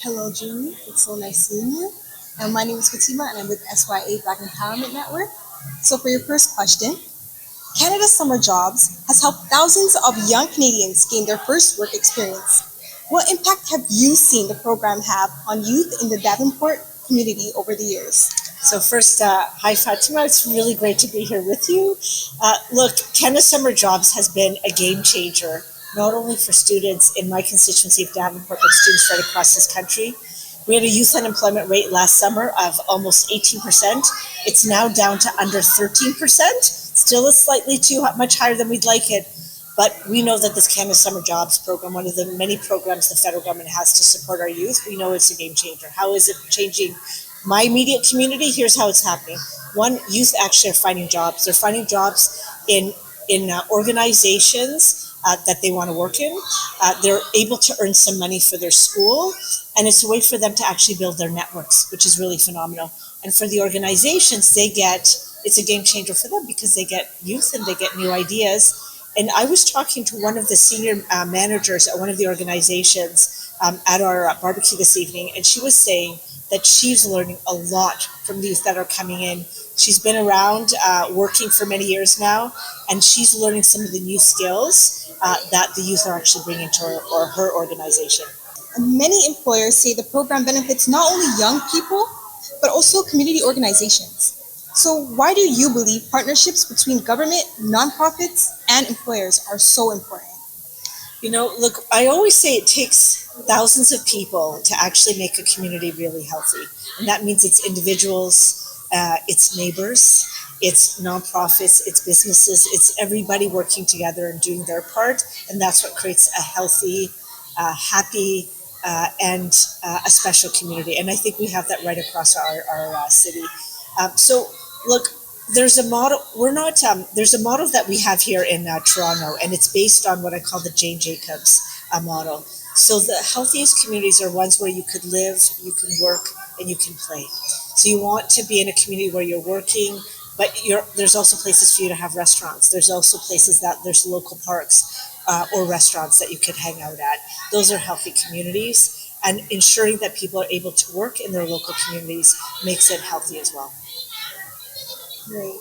Hello, Julie. It's so nice seeing you. And my name is Fatima, and I'm with S.Y.A Black Empowerment Network. So, for your first question, Canada's Summer Jobs has helped thousands of young Canadians gain their first work experience. What impact have you seen the program have on youth in the Davenport community over the years? So first, hi Fatima, it's really great to be here with you. Look, Canada Summer Jobs has been a game changer, not only for students in my constituency of Davenport, but students right across this country. We had a youth unemployment rate last summer of almost 18%. It's now down to under 13%. Still is slightly too much higher than we'd like it, but we know that this Canada Summer Jobs program, one of the many programs the federal government has to support our youth, we know it's a game changer. How is it changing my immediate community? Here's how it's happening. One, youth actually are finding jobs. They're finding jobs in organizations that they want to work in. They're able to earn some money for their school, and it's a way for them to actually build their networks, which is really phenomenal. And for the organizations, it's a game changer for them because they get youth and they get new ideas. And I was talking to one of the senior managers at one of the organizations at our barbecue this evening, and she was saying that she's learning a lot from the youth that are coming in. She's been around working for many years now, and she's learning some of the new skills that the youth are actually bringing to her organization. And many employers say the program benefits not only young people, but also community organizations. So, why do you believe partnerships between government, nonprofits, and employers are so important? Look, I always say it takes thousands of people to actually make a community really healthy. And that means it's individuals, it's neighbors, it's nonprofits, it's businesses, it's everybody working together and doing their part. And that's what creates a healthy, happy, and a special community. And I think we have that right across our city. So, look, there's a model. We're not. There's a model that we have here in Toronto, and it's based on what I call the Jane Jacobs model. So the healthiest communities are ones where you could live, you can work, and you can play. So you want to be in a community where you're working, but there's also places for you to have restaurants. There's also places that there's local parks or restaurants that you could hang out at. Those are healthy communities, and ensuring that people are able to work in their local communities makes it healthy as well. Great.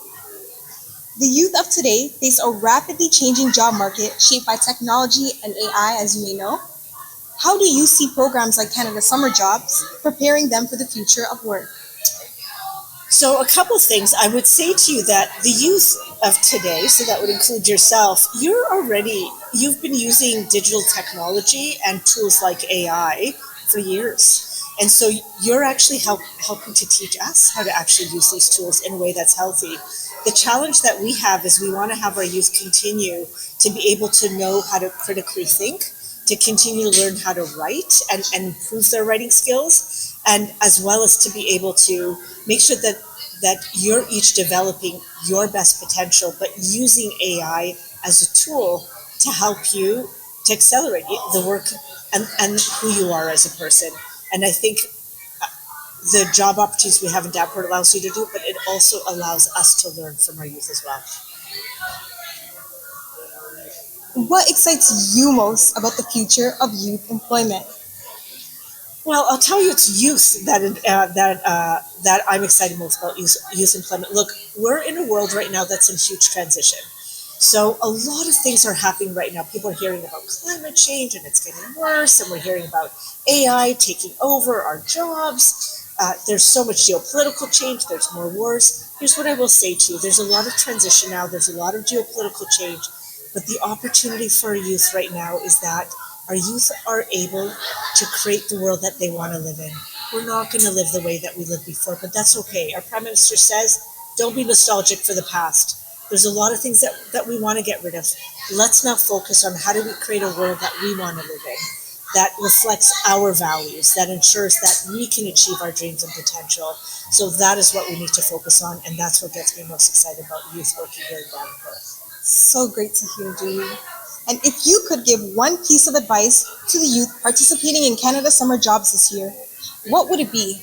The youth of today face a rapidly changing job market shaped by technology and AI, as you may know. How do you see programs like Canada Summer Jobs preparing them for the future of work? So, a couple of things. I would say to you that the youth of today, so that would include yourself, you've been using digital technology and tools like AI for years. And so you're actually helping to teach us how to actually use these tools in a way that's healthy. The challenge that we have is we want to have our youth continue to be able to know how to critically think, to continue to learn how to write and improve their writing skills, and as well as to be able to make sure that you're each developing your best potential, but using AI as a tool to help you to accelerate the work and who you are as a person. And I think the job opportunities we have in Davenport allows you to do, but it also allows us to learn from our youth as well. What excites you most about the future of youth employment? Well, I'll tell you, it's youth that I'm excited most about youth employment. Look, we're in a world right now that's in huge transition. So a lot of things are happening right now. People are hearing about climate change and it's getting worse, and we're hearing about AI taking over our jobs. There's so much geopolitical change. There's more wars. Here's what I will say to you. There's a lot of transition now. There's a lot of geopolitical change. But the opportunity for our youth right now is that our youth are able to create the world that they want to live in. We're not going to live the way that we lived before, but that's okay. Our Prime Minister says, don't be nostalgic for the past. There's a lot of things that we want to get rid of. Let's now focus on how do we create a world that we want to live in, that reflects our values, that ensures that we can achieve our dreams and potential. So that is what we need to focus on, and that's what gets me most excited about youth working here in Davenport. So great to hear, Julie. And if you could give one piece of advice to the youth participating in Canada Summer Jobs this year, what would it be?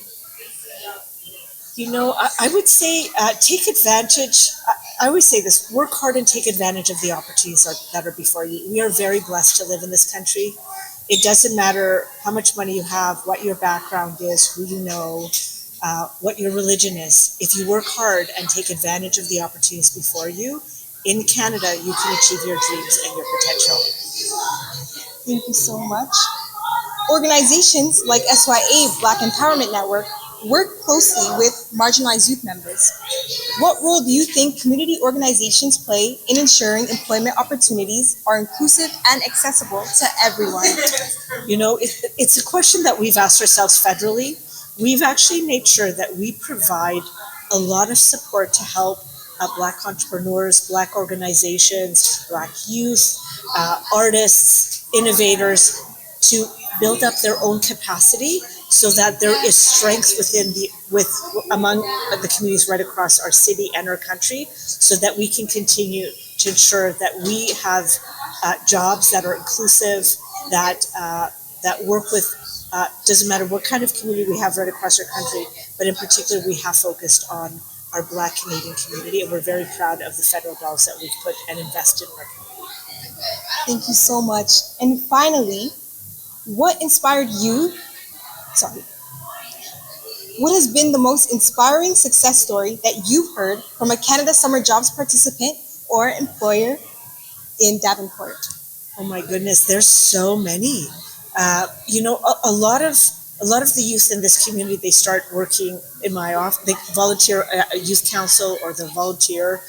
I would say take advantage. I always say this: work hard and take advantage of the opportunities that are before you. We are very blessed to live in this country. It doesn't matter how much money you have, what your background is, who you know, what your religion is. If you work hard and take advantage of the opportunities before you, in Canada, you can achieve your dreams and your potential. Thank you so much. Organizations like S.Y.A Black Empowerment Network work closely with marginalized youth members. What role do you think community organizations play in ensuring employment opportunities are inclusive and accessible to everyone? It's a question that we've asked ourselves federally. We've actually made sure that we provide a lot of support to help Black entrepreneurs, Black organizations, Black youth, artists, innovators to build up their own capacity so that there is strength among the communities right across our city and our country, so that we can continue to ensure that we have jobs that are inclusive, that work with, doesn't matter what kind of community we have right across our country, but in particular we have focused on our Black Canadian community, and we're very proud of the federal dollars that we've put and invested in our community. Thank you so much. And finally, what inspired you? Sorry. What has been the most inspiring success story that you've heard from a Canada Summer Jobs participant or employer in Davenport? Oh my goodness, there's so many. A lot of the youth in this community, they start working in my office. They volunteer at a youth council or they volunteer,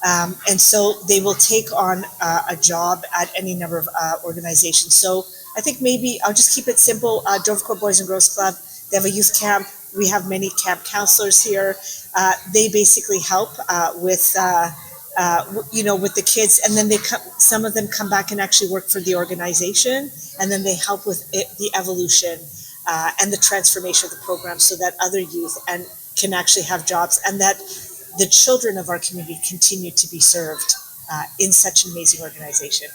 and so they will take on a job at any number of organizations. So I think maybe I'll just keep it simple. Dovercourt Boys and Girls Club, they have a youth camp. We have many camp counselors here. They basically help with the kids, and then some of them come back and actually work for the organization, and then they help with the evolution and the transformation of the program, so that other youth can actually have jobs, and that the children of our community continue to be served in such an amazing organization.